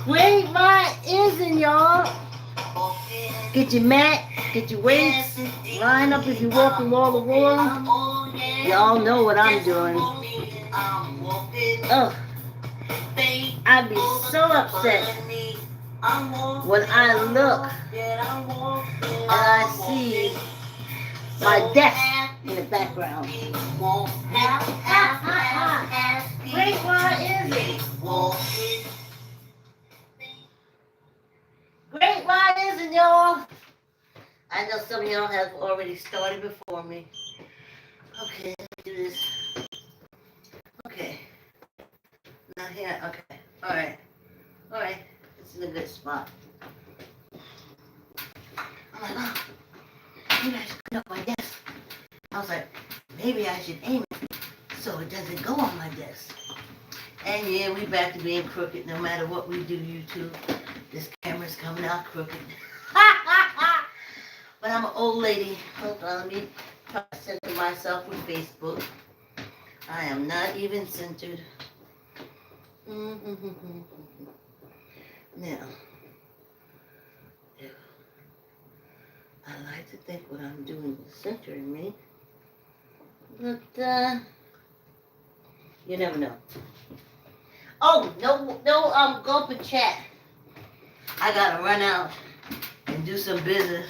Great Ride isn't, y'all. Get your mat, get your weights, line up if you're walking wall to wall. Y'all know what I'm doing. Ugh. I'd be so upset when I look and I see my desk in the background. Great Ride isn't. Great Ride isn't, y'all. I know some of y'all have already started before me. Okay, let's do this. Okay. Not here. Okay. Alright. Alright. This is a good spot. I'm like, oh, maybe I should put up my desk. I was like, maybe I should aim it so it doesn't go on my desk. And yeah, we back to being crooked no matter what we do, YouTube. This camera's coming out crooked. But I'm an old lady. Hold on, let me try to center myself with Facebook. I am not even centered. Now, I like to think what I'm doing is centering me, but you never know. Oh, no, gulp and chat. I gotta run out and do some business.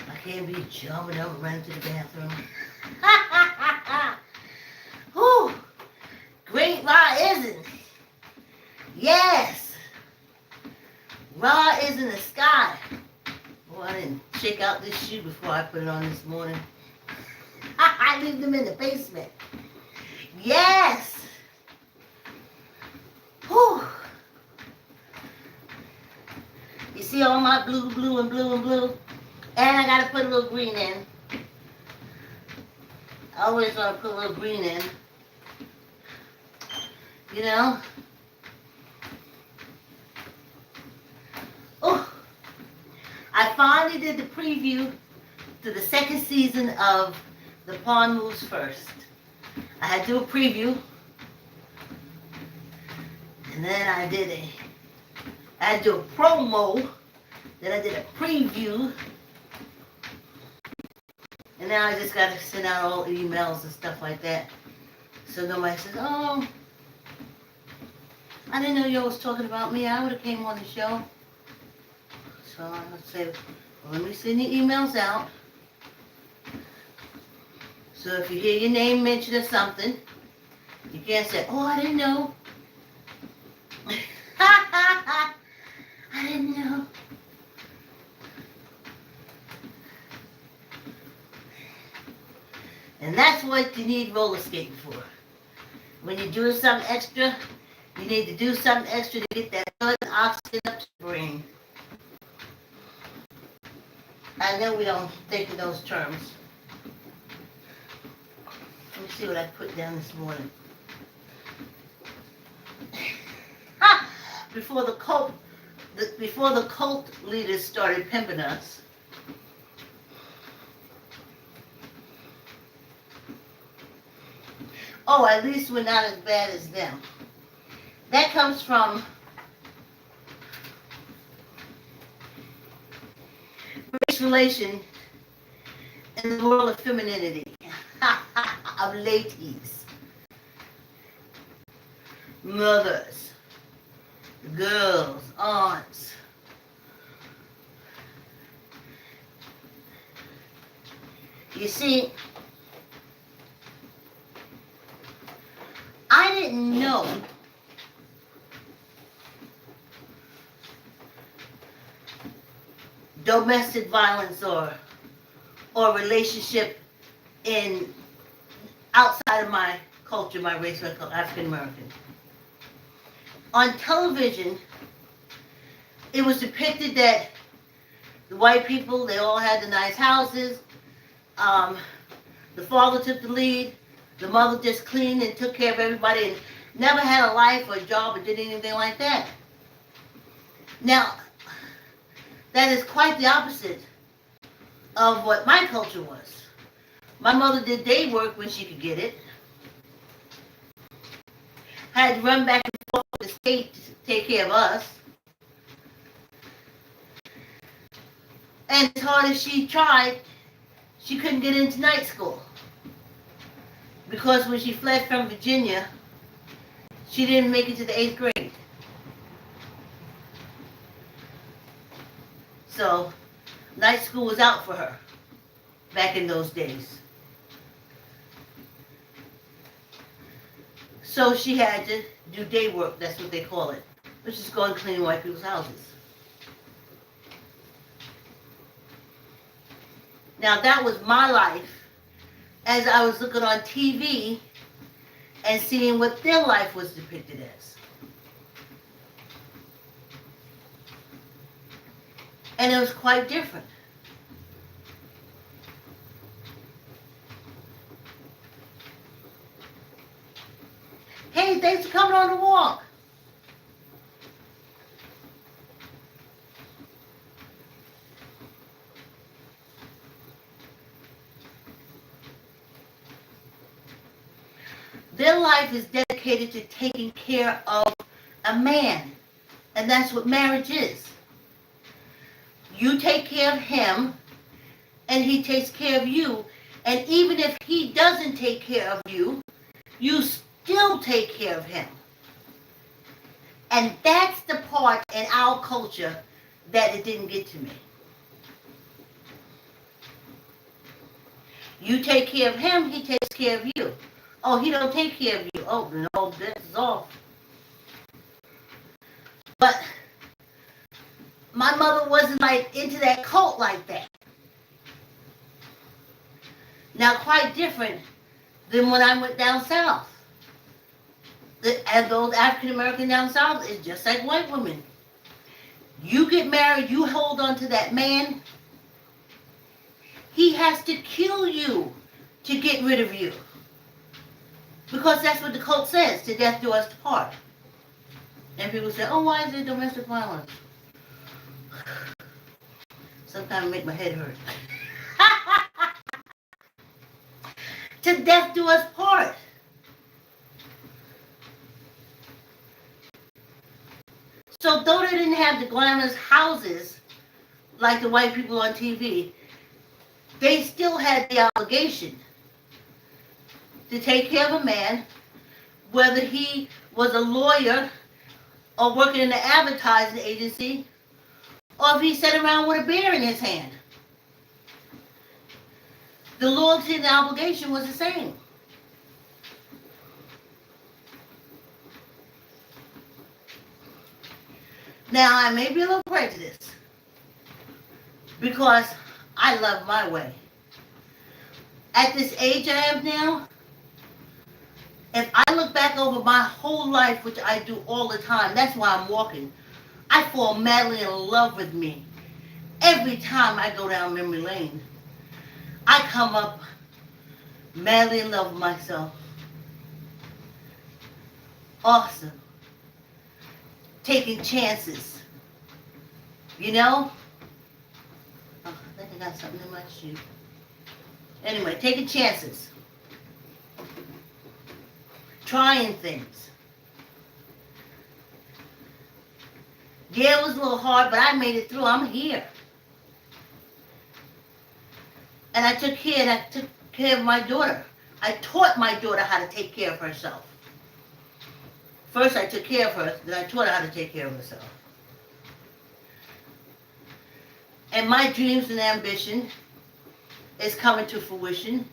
I can't be jumping up and running to the bathroom. Whew. Great Ride isn't. Yes. Ra is in the sky. Oh, I didn't check out this shoe before I put it on this morning. I leave them in the basement. Yes. Whew. You see all my blue, blue, and blue, and blue? And I gotta put a little green in. I always want to put a little green in. You know? Oh, I finally did the preview to the second season of The Pawn Moves First. I had to do a preview. And then I had to do a promo. Then I did a preview. And now I just got to send out all emails and stuff like that. So nobody says, oh, I didn't know you was talking about me. I would have came on the show. So I would say, well, let me send your emails out. So if you hear your name mentioned or something, you can't say, oh, I didn't know. I didn't know. And that's what you need roller skating for. When you're doing something extra, you need to do something extra to get that good oxygen up to the brain. I know we don't think in those terms. Let me see what I put down this morning. Before the cult leaders started pimping us. Oh, at least we're not as bad as them. That comes from race relation in the world of femininity, of ladies, mothers, girls, aunts. You see, I didn't know domestic violence or relationship in outside of my culture, my race, African American. On television, it was depicted that the white people, they all had the nice houses. The father took the lead. The mother just cleaned and took care of everybody and never had a life or a job or did anything like that. Now, that is quite the opposite of what my culture was. My mother did day work when she could get it. Had to run back and forth to the state to take care of us. And as hard as she tried, she couldn't get into night school. Because when she fled from Virginia, she didn't make it to the 8th grade. So, night school was out for her back in those days. So she had to do day work, that's what they call it, which is go and clean white people's houses. Now that was my life as I was looking on TV and seeing what their life was depicted as. And it was quite different. Hey, thanks for coming on the walk. Their life is dedicated to taking care of a man. And that's what marriage is. You take care of him, and he takes care of you. And even if he doesn't take care of you, you still take care of him. And that's the part in our culture that it didn't get to me. You take care of him, he takes care of you. Oh, he don't take care of you. Oh, no, this is off. But my mother wasn't like into that cult like that. Now, quite different than when I went down south. And those African American down south is just like white women. You get married, you hold on to that man. He has to kill you to get rid of you. Because that's what the cult says, to death do us part. And people say, oh, why is it domestic violence? Sometimes it makes my head hurt. To death do us part. So though they didn't have the glamorous houses like the white people on TV, they still had the obligation to take care of a man, whether he was a lawyer or working in an advertising agency, or if he sat around with a beer in his hand. The loyalty and the obligation was the same. Now, I may be a little prejudiced because I love my way. At this age I am now, if I look back over my whole life, which I do all the time, that's why I'm walking, I fall madly in love with me. Every time I go down memory lane, I come up madly in love with myself. Awesome. Taking chances. You know? Oh, I think I got something in my shoe. Anyway, taking chances. Trying things. Yeah, it was a little hard, but I made it through. I'm here. And I took care of my daughter. I taught my daughter how to take care of herself. First I took care of her, then I taught her how to take care of herself. And my dreams and ambition is coming to fruition.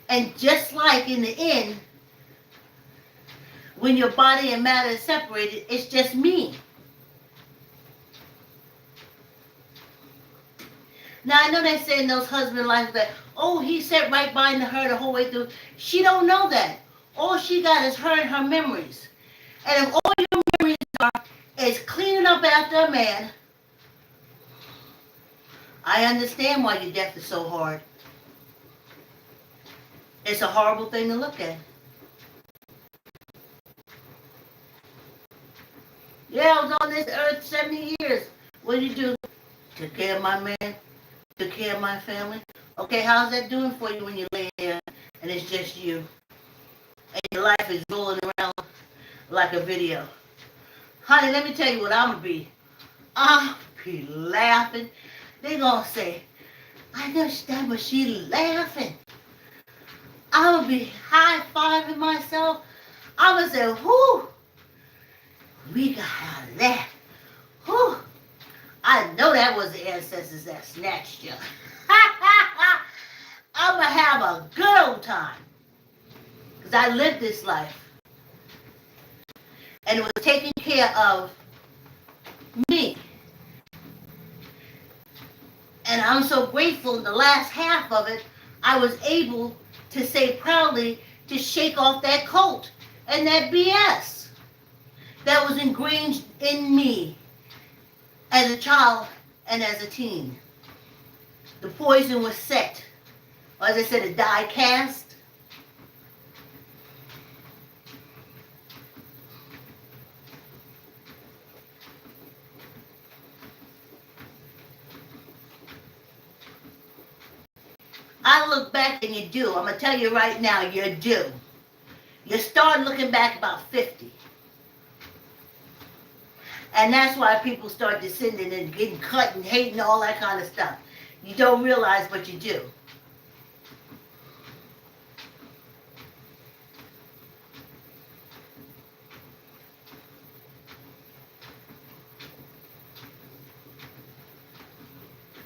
And just like in the end, when your body and matter is separated, it's just me. Now I know they say in those husband lives that, oh, he sat right by her the whole way through. She don't know that. All she got is her and her memories. And if all your memories are is cleaning up after a man, I understand why your death is so hard. It's a horrible thing to look at. Yeah, I was on this earth 70 years. What did you do? Took care of my man. Took care of my family. Okay, how's that doing for you when you lay there and it's just you? And your life is rolling around like a video. Honey, let me tell you what I'm going to be. I'll be laughing. They gonna say, I understand, but she laughing. I'm gonna be high-fiving myself. I'm gonna say, whoo, we got that. Whoo, I know that was the ancestors that snatched you. I'm gonna have a good old time. Because I lived this life. And it was taking care of me. And I'm so grateful in the last half of it, I was able to say proudly to shake off that cult and that BS that was ingrained in me as a child and as a teen. The poison was set. Or as I said, a die cast. I look back and you do. I'm going to tell you right now, you do. You start looking back about 50. And that's why people start descending and getting cut and hating all that kind of stuff. You don't realize what you do.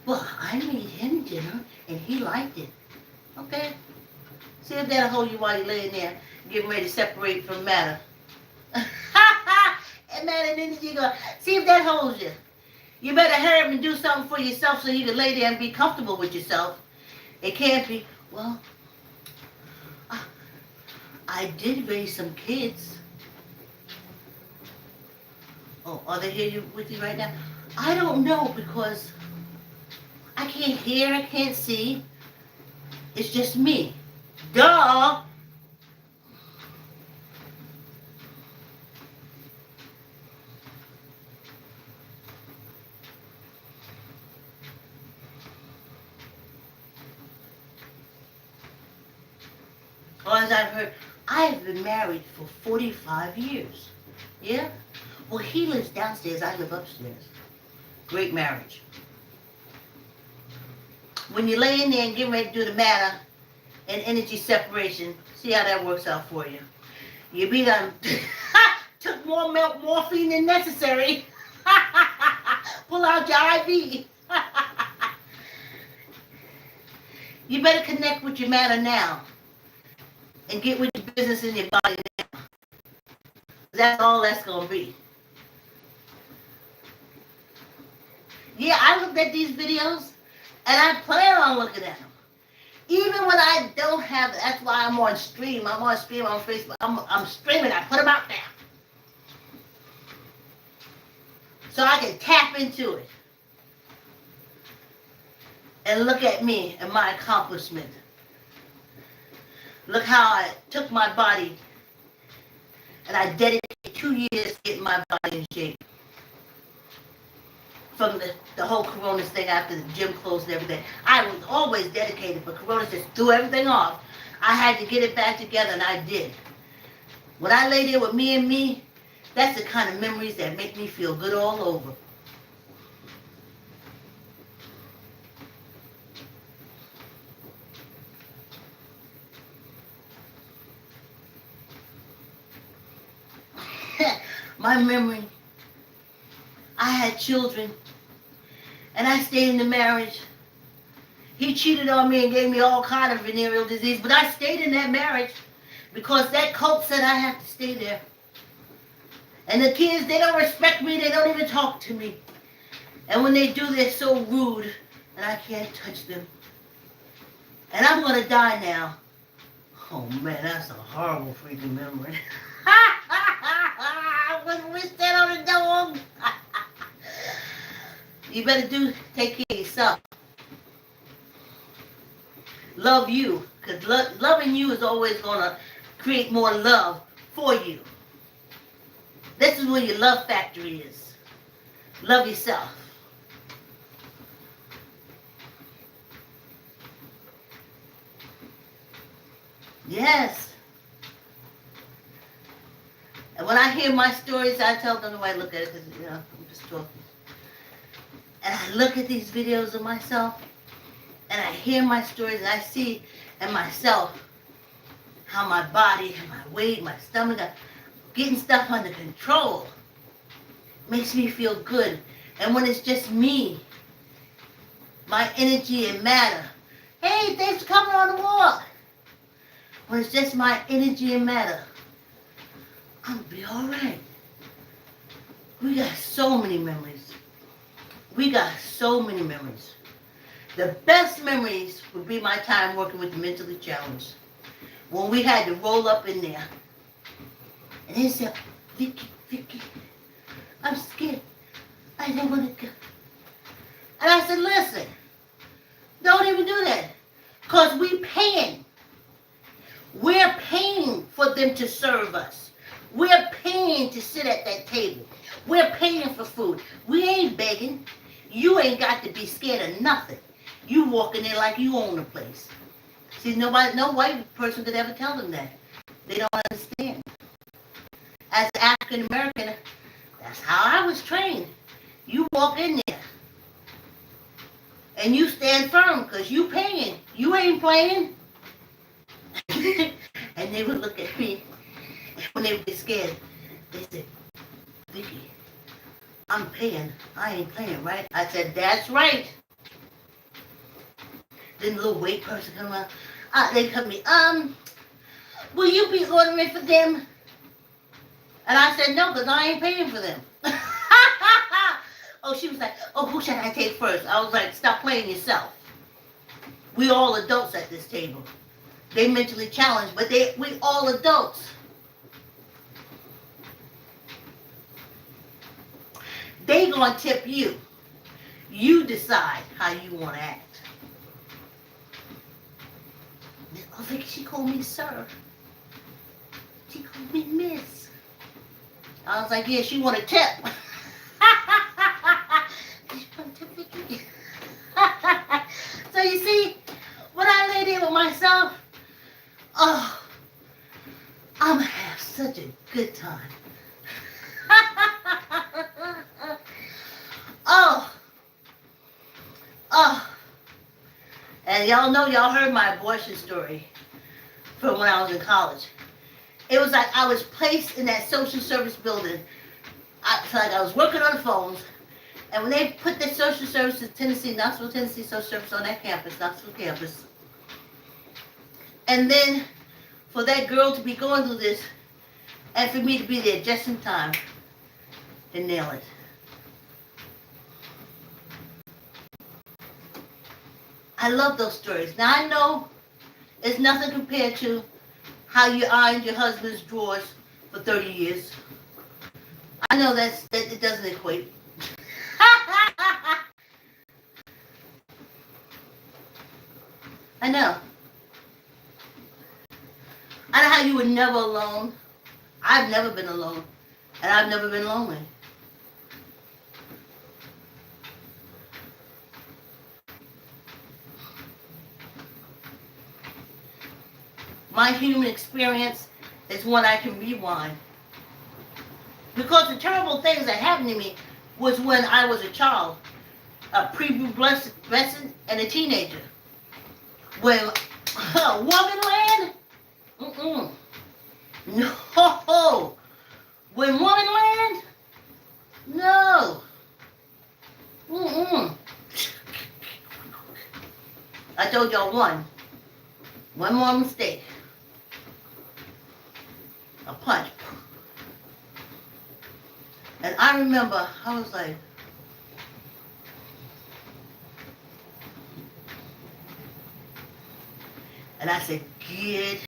Well, I made him dinner and he liked it. Okay? See if that'll hold you while you're laying there getting ready to separate from matter. And matter and energy go. See if that holds you. You better hurry up and do something for yourself so you can lay there and be comfortable with yourself. It can't be, well, I did raise some kids. Oh, are they here with you right now? I don't know because I can't hear, I can't see. It's just me. Duh! Or as I've heard, I've been married for 45 years. Yeah? Well, he lives downstairs, I live upstairs. Great marriage. When you're laying there and getting ready to do the matter and energy separation, see how that works out for you. You be done took more morphine than necessary. Pull out your IV. You better connect with your matter now and get with your business in your body now. That's all that's going to be. Yeah, I looked at these videos and I plan on looking at them. Even when I don't have, that's why I'm on stream. I'm on stream on Facebook. I'm streaming. I put them out there. So I can tap into it. And look at me and my accomplishment. Look how I took my body and I dedicated 2 years to getting my body in shape. From the whole Corona thing after the gym closed and everything. I was always dedicated, but Corona just threw everything off. I had to get it back together, and I did. When I lay there with me and me, that's the kind of memories that make me feel good all over. My memory, I had children, and I stayed in the marriage. He cheated on me and gave me all kind of venereal disease, but I stayed in that marriage because that cult said I have to stay there. And the kids, they don't respect me, they don't even talk to me. And when they do, they're so rude, and I can't touch them. And I'm going to die now. Oh man, that's a horrible freaking memory. I wouldn't wish that on a dog. You better take care of yourself. Love you, because loving you is always going to create more love for you. This is where your love factory is. Love yourself. Yes. And when I hear my stories, I tell them the way I look at it, because, I'm just talking. And I look at these videos of myself, and I hear my stories, and I see in myself how my body and my weight, my stomach are getting stuff under control. Makes me feel good. And when it's just me, my energy and matter. Hey, thanks for coming on the walk. When it's just my energy and matter, I'll be all right. We got so many memories. We got so many memories. The best memories would be my time working with the mentally challenged. When we had to roll up in there. And they said, Vicky, I'm scared. I don't want to go. And I said, listen, don't even do that. Because we're paying for them to serve us. We're paying to sit at that table. We're paying for food. We ain't begging. You ain't got to be scared of nothing. You walk in there like you own the place. See, no white person could ever tell them that. They don't understand. As an African American, that's how I was trained. You walk in there and you stand firm because you paying. You ain't playing. And they would look at me when they would get scared. They said, Vicky, I'm paying. I ain't playing, right? I said, that's right. Then the little white person come out. They come to me, will you be ordering for them? And I said, no, because I ain't paying for them. Oh, she was like, oh, who should I take first? I was like, stop playing yourself. We all adults at this table. They mentally challenged, but we all adults. They gonna tip you. You decide how you want to act. I think she called me sir. She called me miss. I was like, yeah, she want a tip. So you see, when I lay there with myself, oh, I'm gonna have such a good time. Oh. And y'all know, y'all heard my abortion story from when I was in college. It was like I was placed in that social service building. I was working on the phones, and when they put the social services, Knoxville, Tennessee social service on that campus, Knoxville campus, and then for that girl to be going through this, and for me to be there just in time to nail it. I love those stories. Now I know it's nothing compared to how you ironed your husband's drawers for 30 years. I know that it doesn't equate. I know. I know how you were never alone. I've never been alone. And I've never been lonely. My human experience is one I can rewind. Because the terrible things that happened to me was when I was a child, a prepubescent and a teenager. When woman land, no. When woman land, no. I told y'all one more mistake. A punch. And I remember, I was like, and I said, get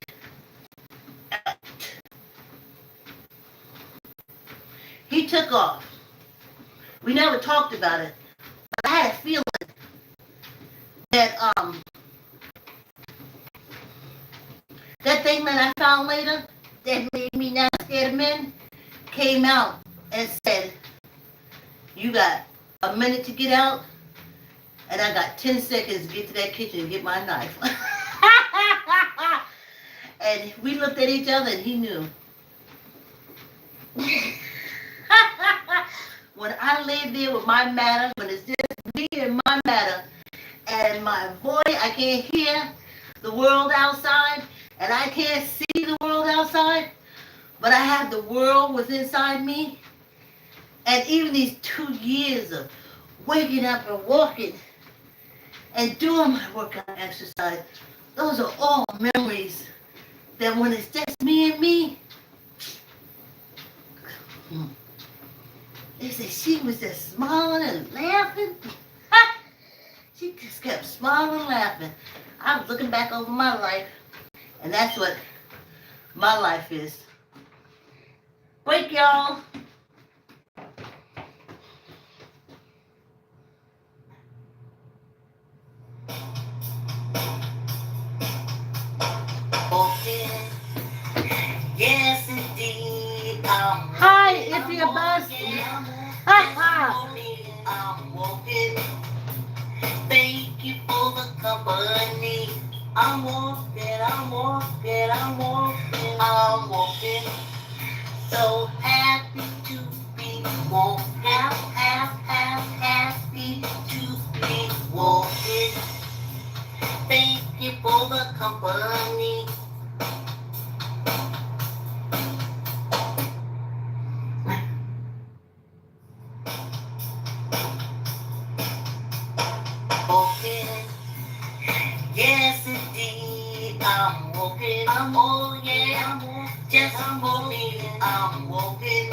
out. He took off. We never talked about it, but I had a feeling that that thing that I found later that made me not scared of men came out and said, you got a minute to get out, and I got 10 seconds to get to that kitchen and get my knife. And we looked at each other and he knew. When I laid there with my matter, when it's just me and my matter. And my voice, I can't hear the world outside, and I can't see the world outside, but I have the world within inside me. And even these 2 years of waking up and walking and doing my workout exercise, those are all memories that when it's just me and me, they say she was just smiling and laughing. She just kept smiling and laughing. I was looking back over my life, and that's what my life is. Break, y'all. Yes, indeed. Hi, if you're busting. I'm walking. Thank you for the company. I'm walking, I'm walking, I'm walking, I'm walking. So happy to be walking. Happy to be walking. Thank you for the company. Walking. Yes, indeed. I'm walking. I'm walking. I'm walking. I'm walking.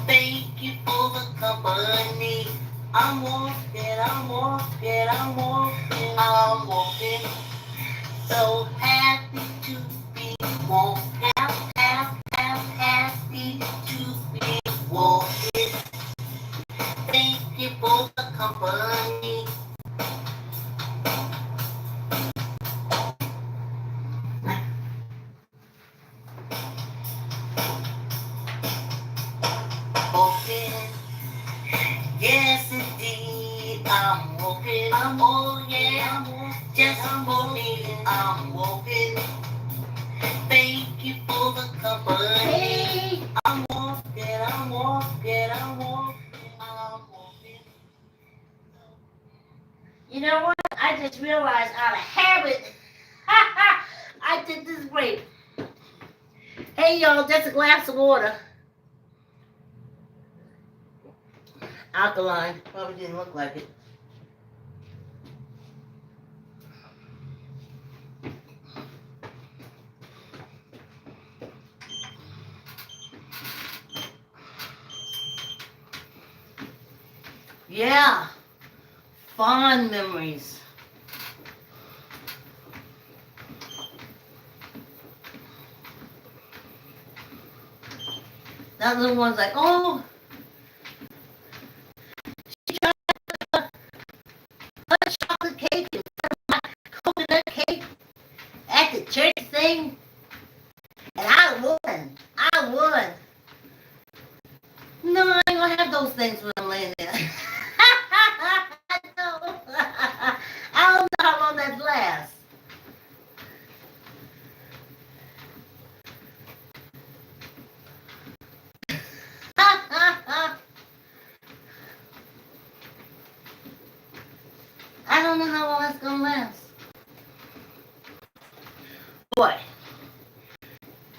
Thank you for the company. I'm walking. I'm walking. I'm walking. I'm walking. So happy to be walking. Happy to be walking. Thank you for the company. Walking. Yes, indeed. I'm walking. I'm walking. I'm walking. I'm walking. Thank you for the company. I'm walking. I'm walking. I'm walking. I'm walking. You know what? I just realized out of habit, I did this great. Hey, y'all, just a glass of water. Alkaline. Probably didn't look like it. Yeah. Fond memories. That little one's like, oh, she tried a chocolate cake and my coconut cake at the church thing, and I won. I won. No, I ain't gonna have those things when I'm laying there. No. I don't know how long that lasts. I don't know how long that's gonna last. Boy.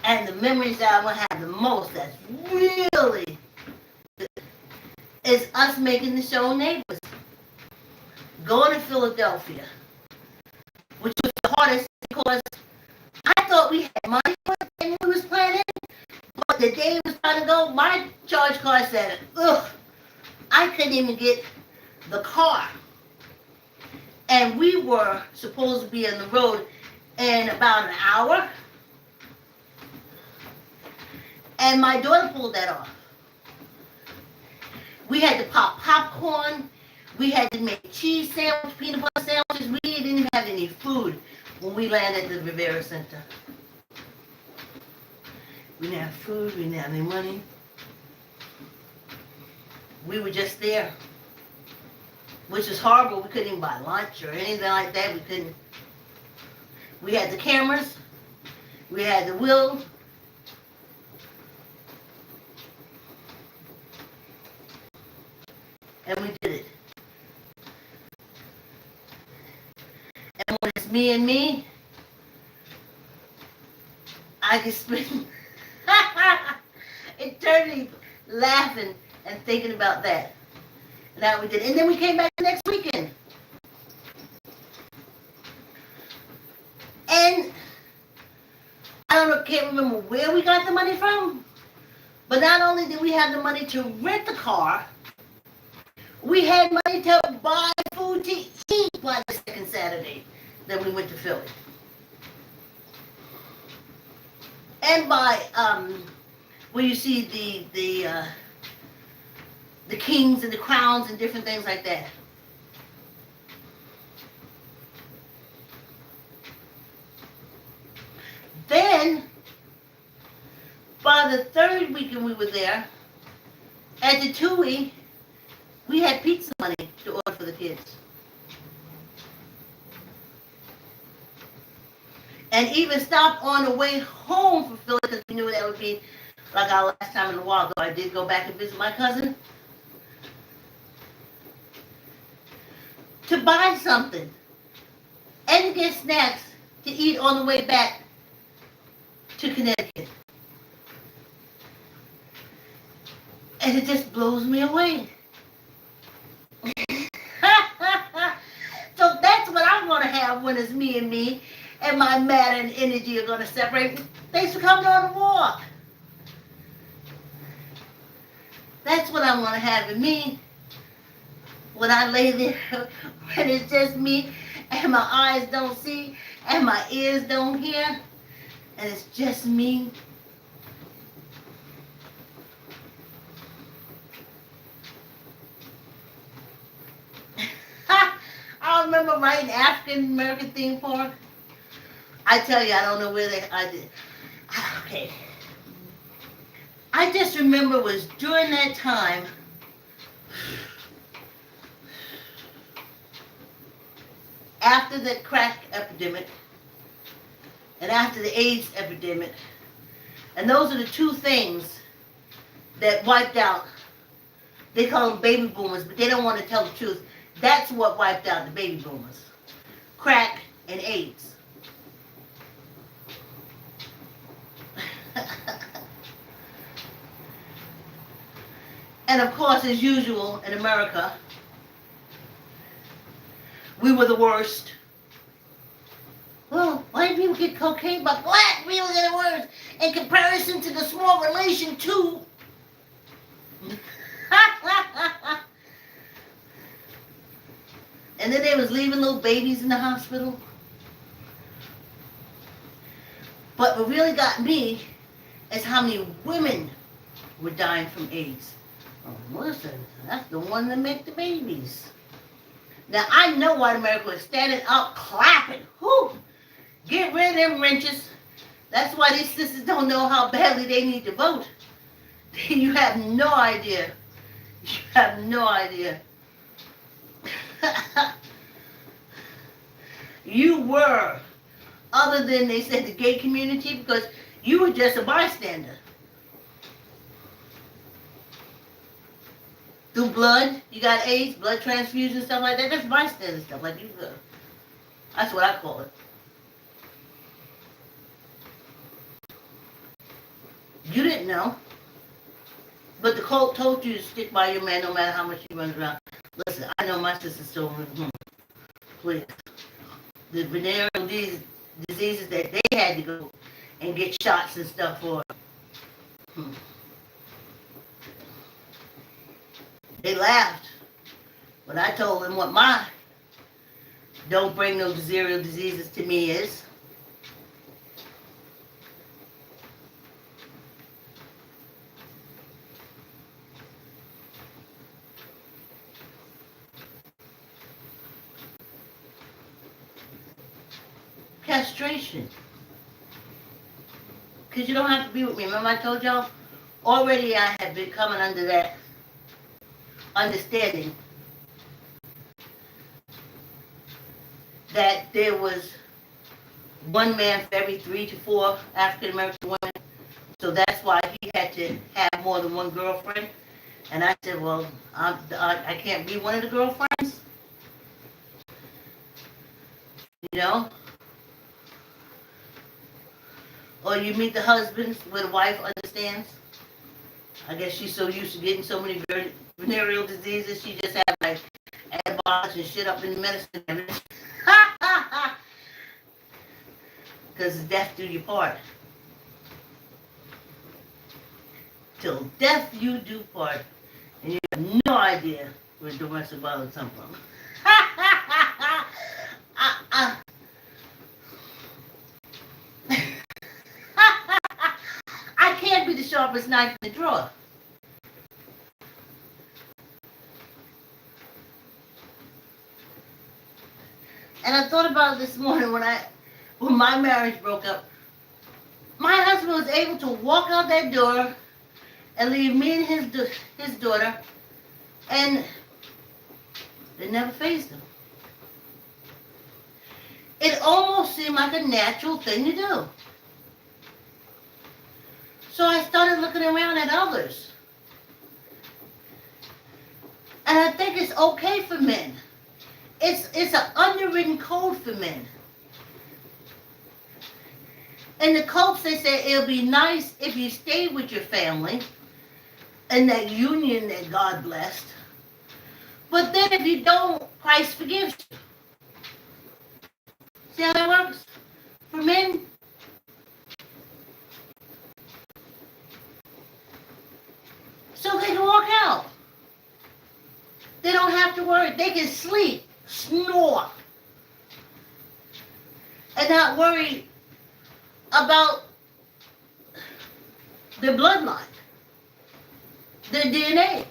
And the memories that I'm gonna have the most, that's really, is us making the show Neighbors. Going to Philadelphia, which was the hardest because I thought we had money for it and we was planning, but the day it was trying to go, my charge card said, ugh, I couldn't even get the car. And we were supposed to be on the road in about an hour. And my daughter pulled that off. We had to pop popcorn. We had to make cheese sandwiches, peanut butter sandwiches. We didn't have any food when we landed at the Rivera Center. We didn't have food. We didn't have any money. We were just there, which is horrible. We couldn't even buy lunch or anything like that. We couldn't. We had the cameras. We had the will. And we did it. And when it's me and me, I can spend eternity laughing and thinking about that. And that we did. And then we came back the next weekend. And can't remember where we got the money from, but not only did we have the money to rent the car, we had money to buy food to eat by the second Saturday that we went to Philly. And by where you see the kings and the crowns and different things like that. Then, by the third weekend we were there, at the TUI, we had pizza money to order for the kids. And even stopped on the way home from Philly because we knew that would be like our last time in a while. Though I did go back and visit my cousin to buy something and get snacks to eat on the way back to Connecticut. And it just blows me away. So that's what I'm going to have when it's me and me, and my matter and energy are going to separate. Thanks for coming on the walk. That's what I want to have in me when I lay there, when it's just me, and my eyes don't see, and my ears don't hear, and it's just me. I remember writing African American theme park. I tell you, I don't know where I did. Okay. I just remember it was during that time after the crack epidemic and after the AIDS epidemic, and those are the two things that wiped out. They call them baby boomers, but they don't want to tell the truth. That's what wiped out the baby boomers. Crack and AIDS. And of course, as usual in America, we were the worst. Well, white people get cocaine, but black people get it worse in comparison to the small relation to. And then they was leaving little babies in the hospital. But what really got me is how many women were dying from AIDS. Oh, listen, that's the one that make the babies. Now, I know white America was standing up clapping. Whoo! Get rid of them wrenches. That's why these sisters don't know how badly they need to vote. You have no idea. You have no idea. You were, other than they said the gay community, because you were just a bystander. Through blood, you got AIDS, blood transfusion, stuff like that. That's bystander stuff, like you. That's what I call it. You didn't know, but the cult told you to stick by your man no matter how much he runs around. Listen, I know my sister still. Please, the venereal diseases that they had to go and get shots and stuff for. They laughed when I told them what my don't bring no venereal diseases to me is. Castration. Because you don't have to be with me. Remember I told y'all? Already I had been coming under that understanding that there was one man for every 3 to 4 African American women. So that's why he had to have more than one girlfriend. And I said, well, I can't be one of the girlfriends. you know? Or you meet the husbands where the wife understands. I guess she's so used to getting so many venereal diseases, she just have like antibiotics and shit up in the medicine. Because death do you part. Till death you do part. And you have no idea where domestic violence comes from. I can't be the sharpest knife in the drawer. And I thought about it this morning when my marriage broke up. My husband was able to walk out that door and leave me and his daughter, and it never fazed him. It almost seemed like a natural thing to do. So I started looking around at others. And I think it's okay for men. It's an underwritten code for men. In the cults, they say it'll be nice if you stay with your family and that union that God blessed. But then if you don't, Christ forgives you. See how that works? For men, so they can walk out. They don't have to worry. They can sleep, snore, and not worry about their bloodline, their DNA.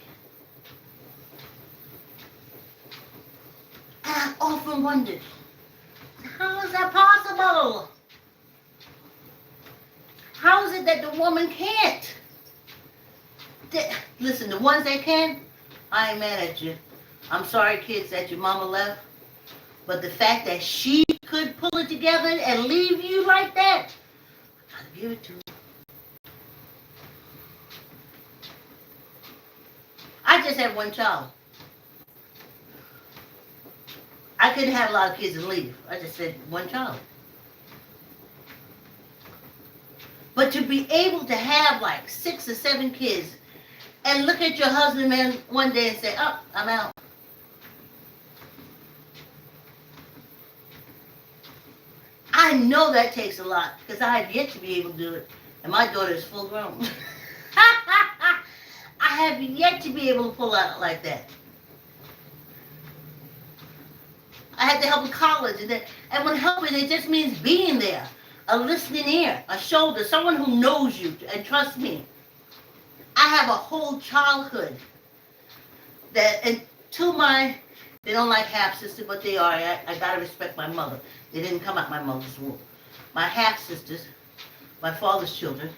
And I often wondered, how is that possible? How is it that the woman can't? Listen, the ones that can, I ain't mad at you. I'm sorry, kids, that your mama left. But the fact that she could pull it together and leave you like that, I gotta give it to her. I just had one child. I couldn't have a lot of kids and leave. I just said one child. But to be able to have like 6 or 7 kids and look at your husband man one day and say, oh, I'm out. I know that takes a lot because I have yet to be able to do it. And my daughter is full grown. I have yet to be able to pull out like that. I had to help in college. And when helping, it just means being there. A listening ear, a shoulder, someone who knows you. And trust me, I have a whole childhood that, and to my, they don't like half-sister, but they are. I gotta respect my mother. They didn't come out my mother's womb. My half-sisters, my father's children,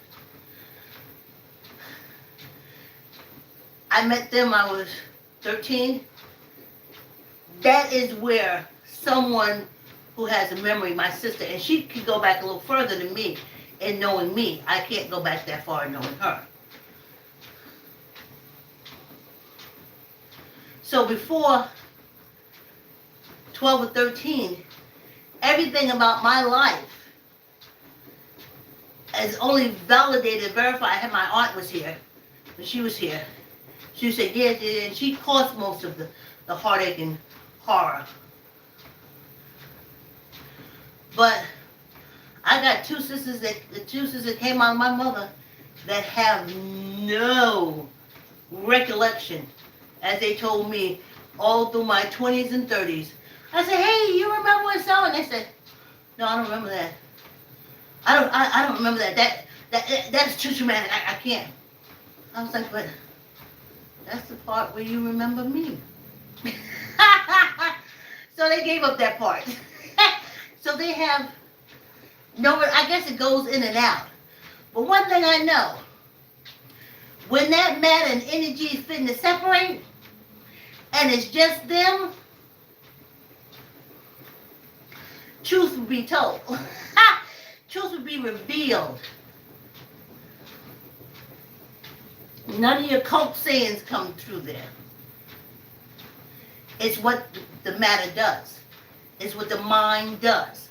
I met them, I was 13. That is where someone who has a memory, my sister, and she can go back a little further than me in knowing me. I can't go back that far in knowing her. So before 12 or 13, everything about my life is only validated, verified. My aunt was here, when she was here. She said, yes, and she caused most of the heartache and horror. But I got two sisters that came out of my mother that have no recollection, as they told me all through my 20s and 30s. I said, hey, you remember when so? And they said, no, I don't remember that. I don't remember that. That's too traumatic. I can't. I was like, but that's the part where you remember me. So they gave up that part. So they have no, I guess it goes in and out. But one thing I know, when that matter and energy is fitting to separate, and it's just them, truth will be told. Truth will be revealed. None of your cult sayings come through there. It's what the matter does. It's what the mind does.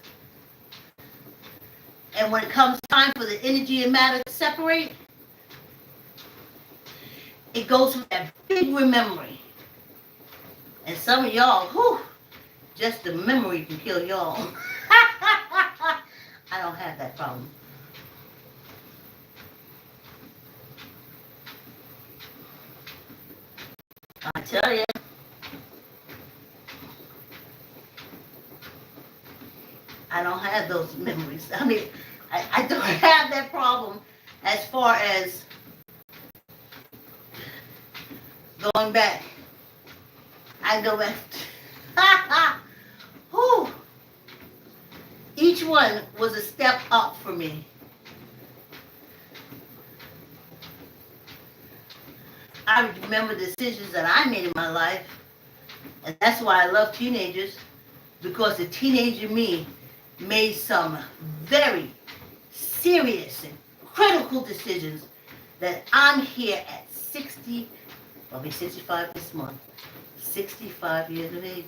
And when it comes time for the energy and matter to separate, it goes with that big memory. And some of y'all, whew, just the memory can kill y'all. I don't have that problem. I tell you. I don't have those memories. I mean, I don't have that problem as far as going back. I go back. Whew. Each one was a step up for me. I remember decisions that I made in my life, and that's why I love teenagers, because the teenager me made some very serious and critical decisions that I'm here at 60, I'll be 65 this month, 65 years of age.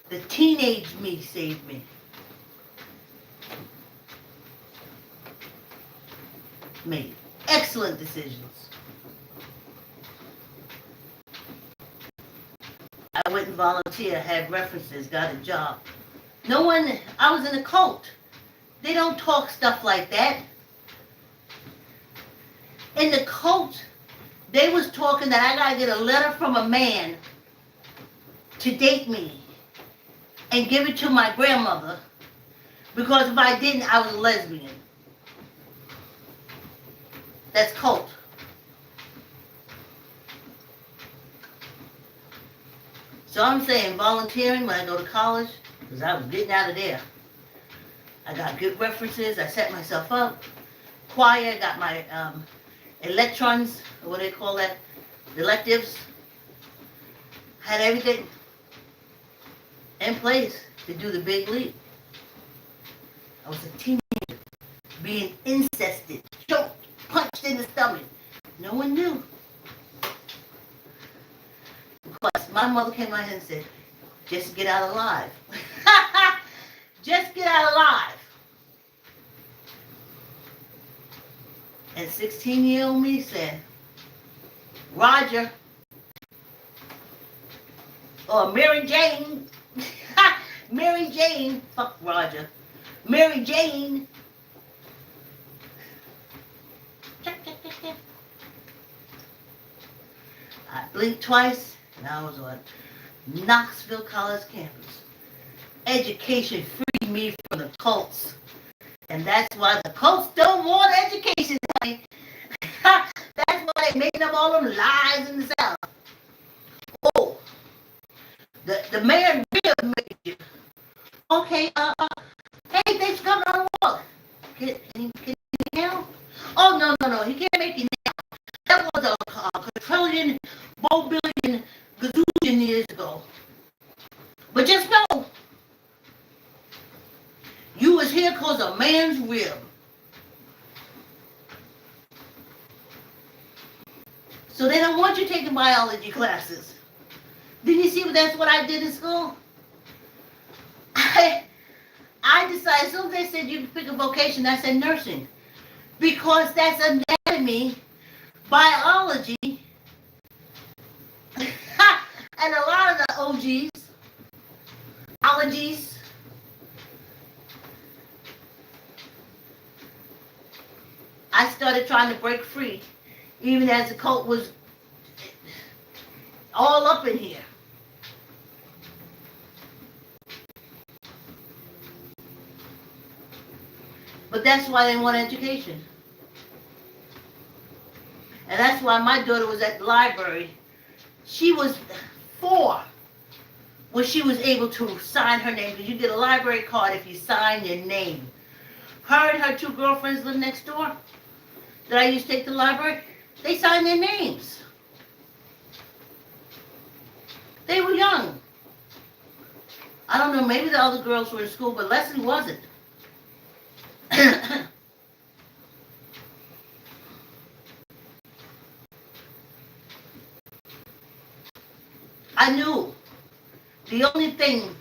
The teenage me saved me. Made excellent decisions. I went and volunteered, had references, got a job. No one, I was in a cult. They don't talk stuff like that. In the cult, they was talking that I gotta get a letter from a man to date me and give it to my grandmother, because if I didn't, I was a lesbian. That's cult. So I'm saying volunteering when I go to college, because I was getting out of there. I got good references. I set myself up. Choir, got my electrons, or what do they call that? Electives. Had everything in place to do the big leap. I was a teenager, being incested, choked, punched in the stomach. No one knew. Because my mother came out and said, just get out alive. Just get out alive. And 16-year-old me said, Roger, or Mary Jane, Mary Jane, fuck Roger, Mary Jane. I blinked twice, and I was on Knoxville College campus. Education freed me from the cults. And that's why the cults don't want education, honey. That's why they making up all them lies in the South. Oh, the mayor will make you. Okay, hey, thanks for coming on the walk. Can you now? Oh, no, he can't make you now. That was a quadrillion, billion, gazillion years ago. But just know, you was here cause a man's rib. So they don't want you taking biology classes. Didn't you see that's what I did in school? I decided, as soon as they said you can pick a vocation, I said nursing. Because that's anatomy, biology, and a lot of the OGs, allergies, I started trying to break free, even as the cult was all up in here. But that's why they want education. And that's why my daughter was at the library. She was 4 when she was able to sign her name, because you get a library card if you sign your name. Her and her 2 girlfriends live next door that I used to take to the library. They signed their names. They were young. I don't know, maybe the other girls were in school, but Leslie wasn't. I knew the the only thing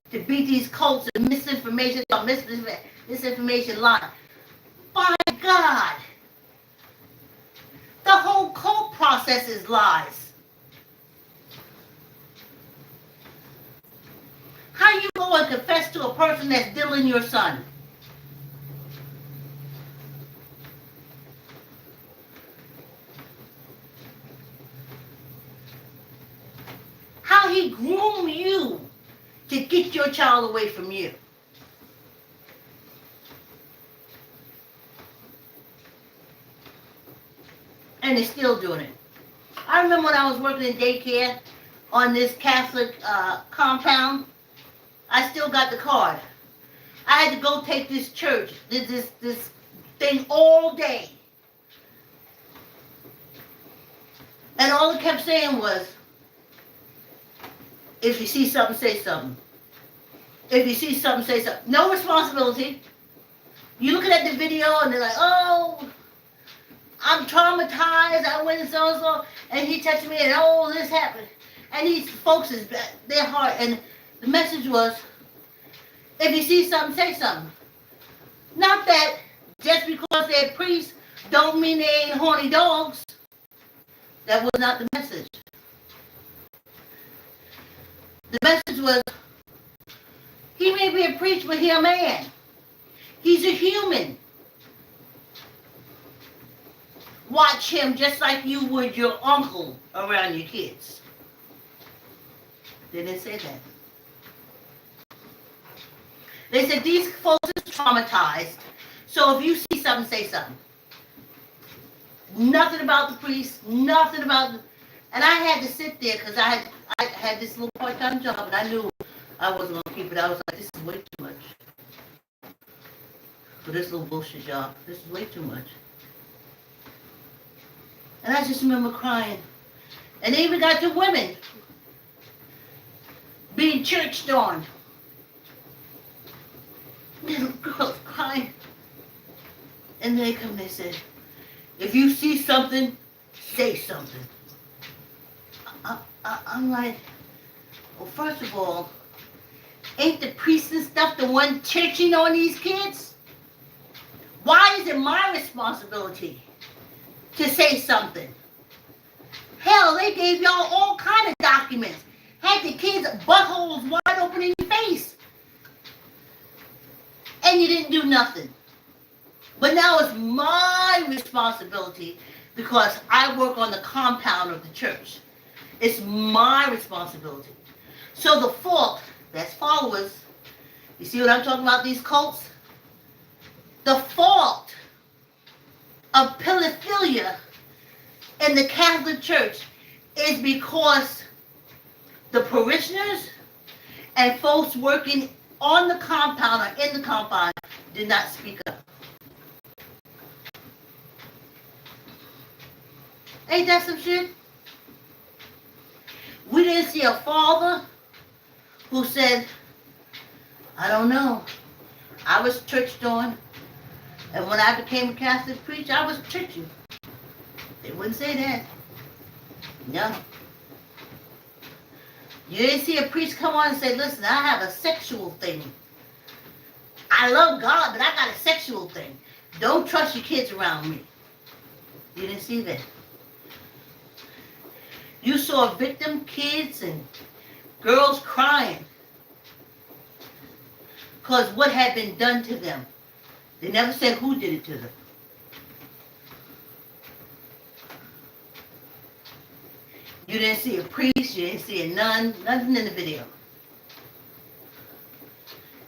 to beat these cults and misinformation lie. By God, the whole cult process is lies. How you go and confess to a person that's dealing your son? How he groomed you to get your child away from you? And they're still doing it. I remember when I was working in daycare on this Catholic compound, I still got the card. I had to go take this church, this thing all day. And all it kept saying was, if you see something, say something. If you see something, say something. No responsibility. You're looking at the video and they're like, oh, I'm traumatized, I went so, and he touched me, and oh, this happened. And these folks, their heart, and the message was, if you see something, say something. Not that just because they're priests don't mean they ain't horny dogs. That was not the message. The message was, he may be a priest, but he's a man. He's a human. Watch him just like you would your uncle around your kids. They didn't say that. They said these folks are traumatized, so if you see something, say something. Nothing about the priest, nothing about... And I had to sit there because I had this little part-time job, and I knew I wasn't going to keep it. I was like, this is way too much. For this little bullshit job, this is way too much. And I just remember crying. And they even got to women being churched on. Little girls crying. And they come and they said, if you see something, say something. I'm like, well, first of all, ain't the priest and stuff the one churching on these kids? Why is it my responsibility to say something? Hell, they gave y'all all kind of documents. Had the kids' buttholes wide open in your face. And you didn't do nothing. But now it's my responsibility because I work on the compound of the church. It's my responsibility. So the fault, that's followers. You see what I'm talking about, these cults? The fault of pedophilia in the Catholic Church is because the parishioners and folks working on the compound or in the compound did not speak up. Ain't that some shit? We didn't see a father who said, I don't know, I was churched on, and when I became a Catholic preacher, I was churching. They wouldn't say that. No. You didn't see a priest come on and say, listen, I have a sexual thing. I love God, but I got a sexual thing. Don't trust your kids around me. You didn't see that. You saw victim kids and girls crying because what had been done to them. They never said who did it to them. You didn't see a priest, you didn't see a nun, nothing in the video.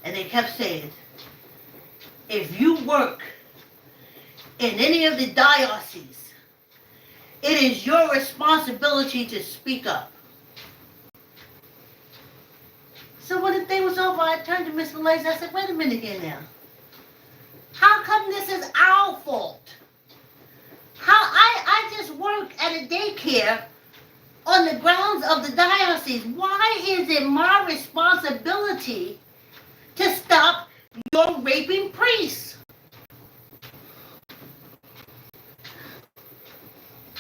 And they kept saying, if you work in any of the dioceses, it is your responsibility to speak up. So when the thing was over, I turned to Miss Malaise. I said, wait a minute here now. How come this is our fault? I just work at a daycare on the grounds of the diocese. Why is it my responsibility to stop your raping priests?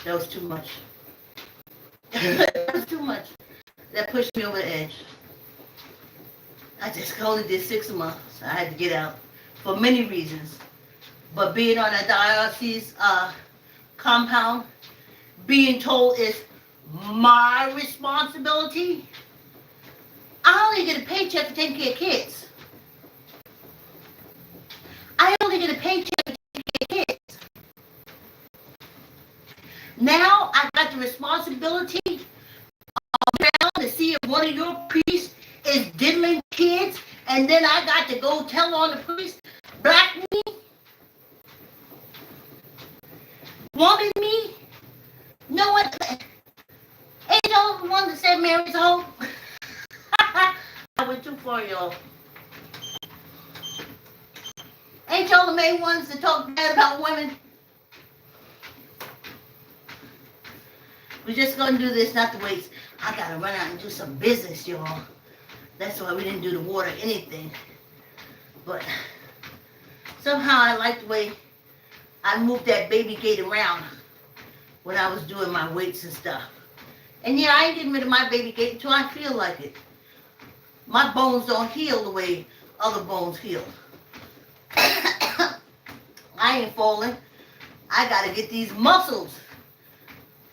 That was too much. That was too much. That pushed me over the edge. I just only did 6 months. I had to get out for many reasons. But being on a diocese compound, being told it's my responsibility, I only get a paycheck for taking care of kids. I only get a paycheck for taking care of kids. Now I got the responsibility around to see if one of your priests is diddling kids, and then I got to go tell on the priest, black me, woman me. No one, ain't no one that said Mary's home. I went too far, y'all. Ain't y'all the main ones that talk bad about women? We're just gonna do this, not the weights. I gotta run out and do some business, y'all. That's why we didn't do the water or anything. But somehow I like the way I moved that baby gate around when I was doing my weights and stuff. And yeah, I ain't getting rid of my baby gate until I feel like it. My bones don't heal the way other bones heal. I ain't falling. I gotta get these muscles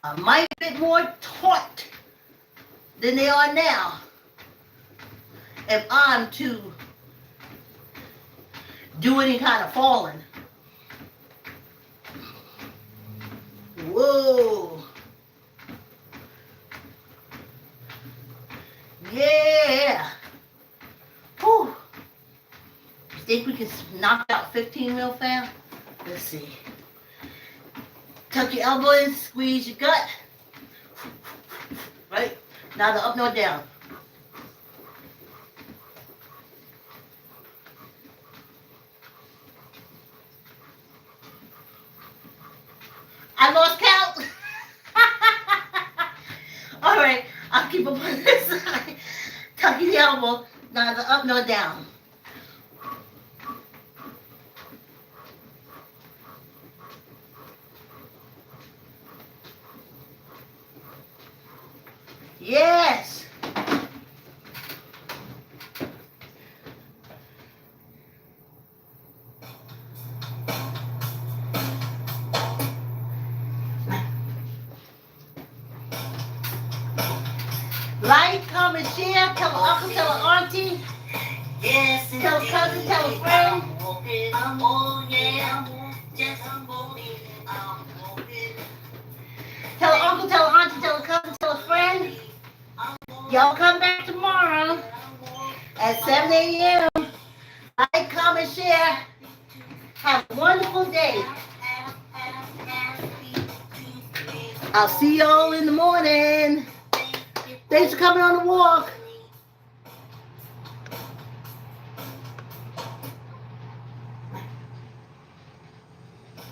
a mighty bit more taut than they are now if I'm to do any kind of falling. Whoa. Yeah. Whew. You think we can knock out 15 real fast? Let's see. Tuck your elbow in, squeeze your gut. Right? Neither up nor down. I lost count. All right, I'll keep up on this side. Tuck your elbow, neither up nor down. Yes. Like, comment, share, tell an uncle, tell an auntie. Yes, tell a cousin, tell a friend. Tell an uncle, tell an auntie, tell a cousin, tell a friend. Y'all come back tomorrow at 7 a.m. Like, comment, share. Have a wonderful day. I'll see y'all in the morning. Thanks for coming on the walk.